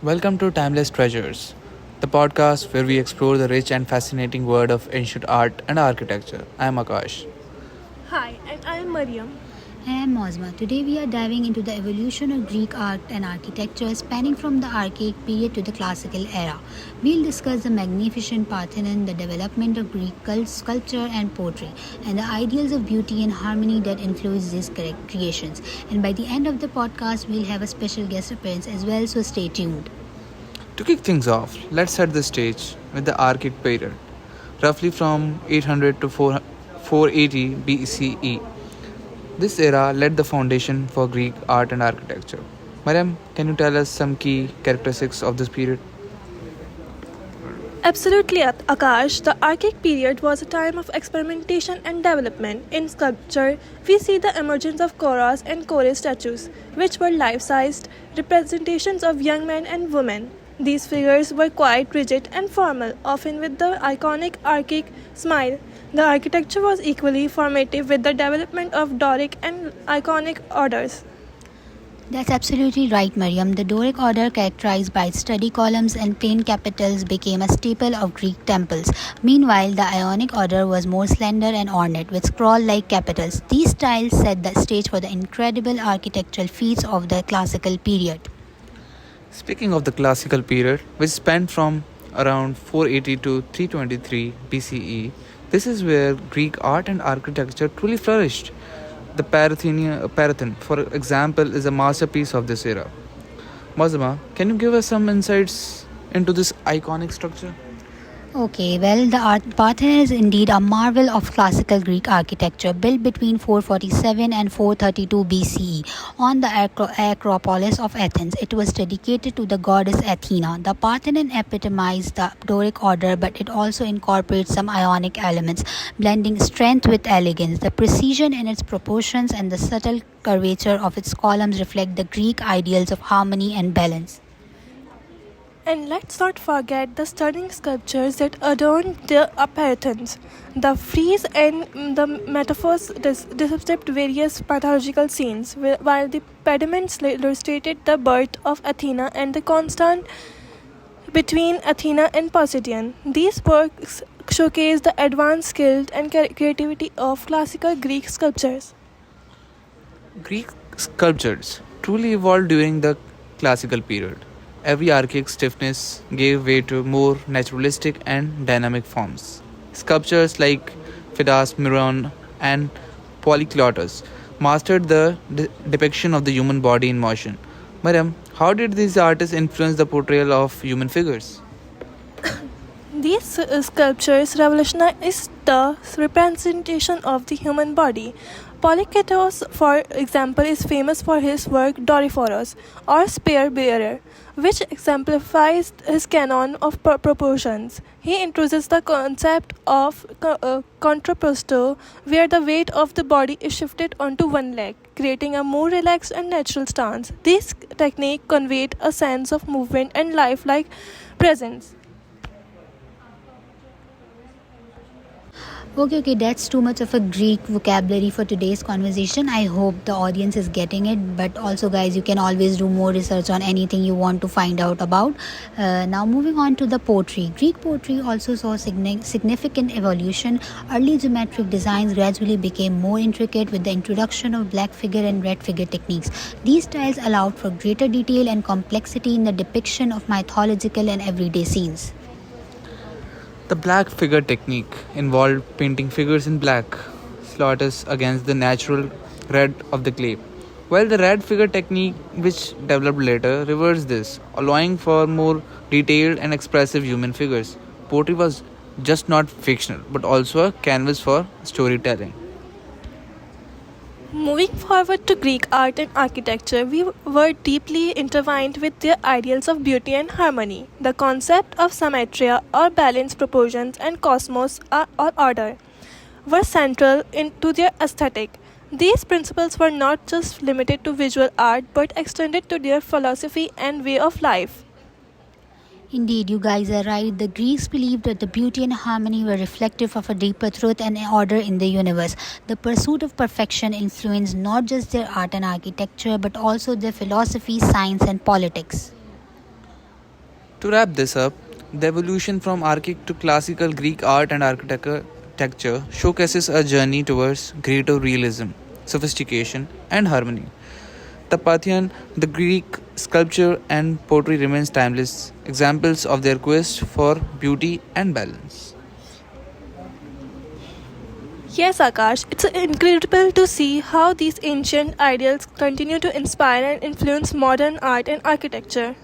Welcome to Timeless Treasures, the podcast where we explore the rich and fascinating world of ancient art and architecture. I am Akash. Hi, and I am Mariam. I am Mosma. Today we are diving into the evolution of Greek art and architecture spanning from the Archaic period to the Classical era. We'll discuss the magnificent Parthenon, the development of Greek sculpture and poetry, and the ideals of beauty and harmony that influence these creations. And by the end of the podcast, we'll have a special guest appearance as well, so stay tuned. To kick things off, let's set the stage with the Archaic period, roughly from 800 to 480 BCE. This era laid the foundation for Greek art and architecture. Mariam, can you tell us some key characteristics of this period? Absolutely, Akash. The Archaic period was a time of experimentation and development. In sculpture, we see the emergence of koras and kore statues, which were life sized representations of young men and women. These figures were quite rigid and formal, often with the iconic archaic smile. The architecture was equally formative with the development of Doric and Ionic orders. That's absolutely right, Mariam. The Doric order, characterized by study columns and plain capitals, became a staple of Greek temples. Meanwhile, the Ionic order was more slender and ornate, with scroll-like capitals. These styles set the stage for the incredible architectural feats of the classical period. Speaking of the classical period, which spanned from around 480 to 323 BCE, this is where Greek art and architecture truly flourished. The Parthenon, for example, is a masterpiece of this era. Mazma, can you give us some insights into this iconic structure? Okay, well, the Parthenon is indeed a marvel of classical Greek architecture, built between 447 and 432 BCE on the Acropolis of Athens. It was dedicated to the goddess Athena. The Parthenon epitomized the Doric order, but it also incorporates some Ionic elements, blending strength with elegance. The precision in its proportions and the subtle curvature of its columns reflect the Greek ideals of harmony and balance. And let's not forget the stunning sculptures that adorned the Parthens. The frieze and the metaphors depicted various mythological scenes, while the pediments illustrated the birth of Athena and the constant between Athena and Poseidon. These works showcase the advanced skill and creativity of classical Greek sculptures. Greek sculptures truly evolved during the classical period. Every archaic stiffness gave way to more naturalistic and dynamic forms. Sculptures like Phidias, Myron, and Polyklotos mastered the depiction of the human body in motion. Mariam, how did these artists influence the portrayal of human figures? These sculptures revolutionized the representation of the human body. Polyketos, for example, is famous for his work Doryphoros, or Spear Bearer, which exemplifies his canon of proportions. He introduces the concept of contrapposto, where the weight of the body is shifted onto one leg, creating a more relaxed and natural stance. This technique conveyed a sense of movement and lifelike presence. Okay, that's too much of a Greek vocabulary for today's conversation. I hope the audience is getting it. But also, guys, you can always do more research on anything you want to find out about. Now, moving on to the poetry. Greek poetry also saw significant evolution. Early geometric designs gradually became more intricate with the introduction of black figure and red figure techniques. These styles allowed for greater detail and complexity in the depiction of mythological and everyday scenes. The black figure technique involved painting figures in black, slots against the natural red of the clay, while the red figure technique, which developed later, reversed this, allowing for more detailed and expressive human figures. Poetry was just not fictional, but also a canvas for storytelling. Moving forward to Greek art and architecture, we were deeply intertwined with their ideals of beauty and harmony. The concept of symmetry or balanced proportions and cosmos or order were central to their aesthetic. These principles were not just limited to visual art but extended to their philosophy and way of life. Indeed, you guys are right. The Greeks believed that the beauty and harmony were reflective of a deeper truth and order in the universe. The pursuit of perfection influenced not just their art and architecture, but also their philosophy, science, and politics. To wrap this up, the evolution from Archaic to classical Greek art and architecture showcases a journey towards greater realism, sophistication, and harmony. The Parthian, the Greek sculpture and pottery remains timeless examples of their quest for beauty and balance. Yes, Akash, it's incredible to see how these ancient ideals continue to inspire and influence modern art and architecture.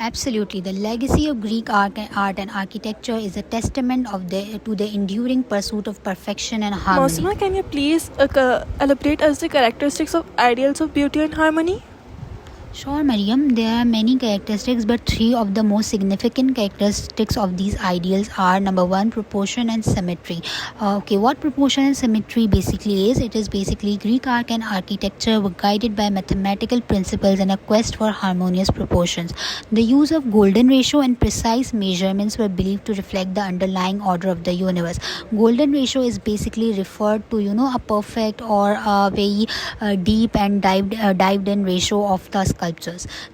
Absolutely, the legacy of Greek art and architecture is a testament to the enduring pursuit of perfection and harmony. Mausima, can you please elaborate us the characteristics of ideals of beauty and harmony? Sure, Mariam, there are many characteristics, but three of the most significant characteristics of these ideals are number one, proportion and symmetry. Okay, what proportion and symmetry basically is? It is basically Greek art and architecture were guided by mathematical principles and a quest for harmonious proportions. The use of golden ratio and precise measurements were believed to reflect the underlying order of the universe. Golden ratio is basically referred to, a perfect or a very deep and dived in ratio of the sculptures.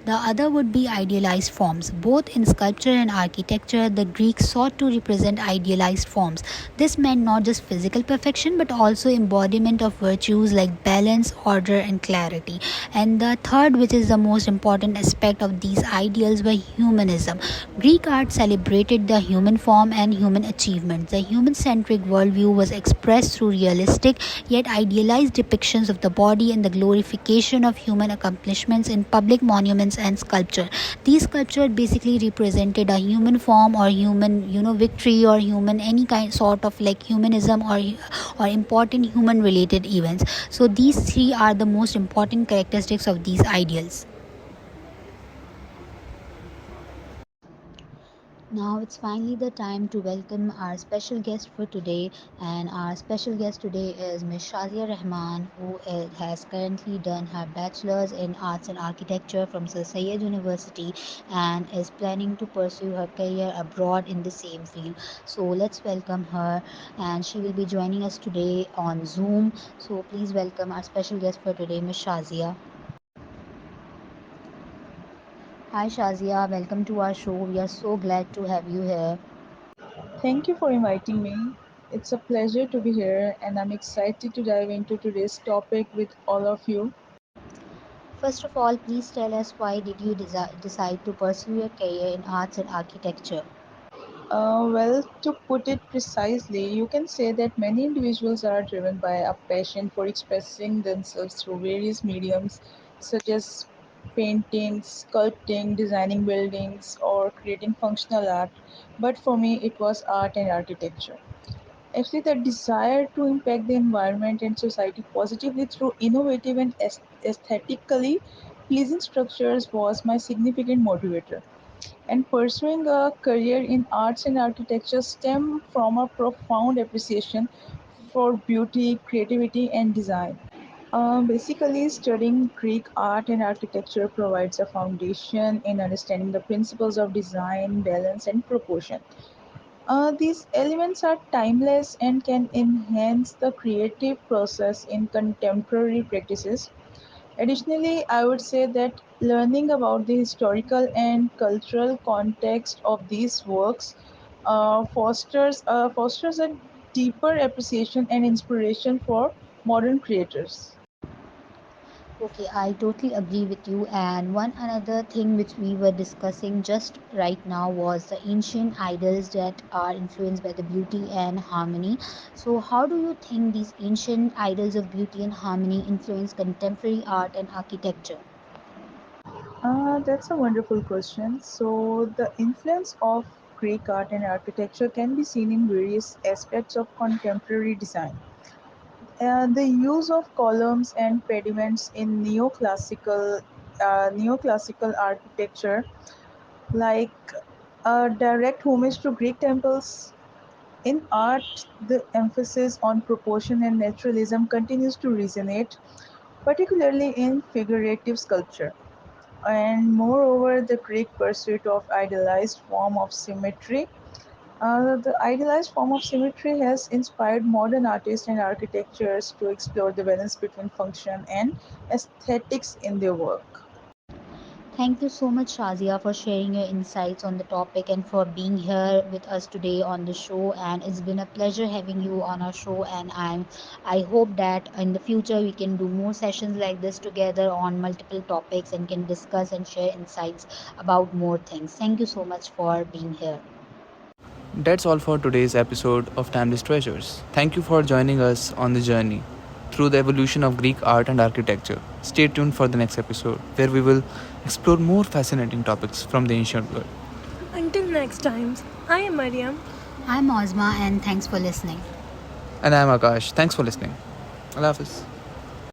The other would be idealized forms. Both in sculpture and architecture, the Greeks sought to represent idealized forms. This meant not just physical perfection but also embodiment of virtues like balance, order, and clarity. And the third, which is the most important aspect of these ideals, were humanism. Greek art celebrated the human form and human achievements. The human centric worldview was expressed through realistic yet idealized depictions of the body and the glorification of human accomplishments in public monuments and sculpture. These sculptures basically represented a human form or human, victory or human any kind sort of like humanism or important human related events. So these three are the most important characteristics of these ideals. Now it's finally the time to welcome our special guest for today, and our special guest today is Ms. Shazia Rahman, who has currently done her bachelor's in arts and architecture from Sir Syed University and is planning to pursue her career abroad in the same field. So let's welcome her, and she will be joining us today on Zoom. So please welcome our special guest for today, Ms. Shazia. Hi Shazia, welcome to our show. We are so glad to have you here. Thank you for inviting me. It's a pleasure to be here, and I'm excited to dive into today's topic with all of you. First of all, please tell us why did you decide to pursue your career in arts and architecture? To put it precisely, you can say that many individuals are driven by a passion for expressing themselves through various mediums, such as painting, sculpting, designing buildings, or creating functional art. But for me, it was art and architecture. Actually, the desire to impact the environment and society positively through innovative and aesthetically pleasing structures was my significant motivator. And pursuing a career in arts and architecture stemmed from a profound appreciation for beauty, creativity, and design. Basically, studying Greek art and architecture provides a foundation in understanding the principles of design, balance, and proportion. These elements are timeless and can enhance the creative process in contemporary practices. Additionally, I would say that learning about the historical and cultural context of these works fosters a deeper appreciation and inspiration for modern creators. Okay, I totally agree with you. And one another thing which we were discussing just right now was the ancient idols that are influenced by the beauty and harmony. So, how do you think these ancient idols of beauty and harmony influence contemporary art and architecture? That's a wonderful question. So, the influence of Greek art and architecture can be seen in various aspects of contemporary design. The use of columns and pediments in neoclassical architecture, like a direct homage to Greek temples. In art, the emphasis on proportion and naturalism continues to resonate, particularly in figurative sculpture. And moreover, the Greek pursuit of the idealized form of symmetry has inspired modern artists and architects to explore the balance between function and aesthetics in their work. Thank you so much, Shazia, for sharing your insights on the topic and for being here with us today on the show. And it's been a pleasure having you on our show. And I hope that in the future we can do more sessions like this together on multiple topics and can discuss and share insights about more things. Thank you so much for being here. That's all for today's episode of Timeless Treasures. Thank you for joining us on the journey through the evolution of Greek art and architecture. Stay tuned for the next episode, where we will explore more fascinating topics from the ancient world. Until next time, I am Mariam. I'm Ozma, and thanks for listening. And I'm Akash. Thanks for listening. Allah Hafiz.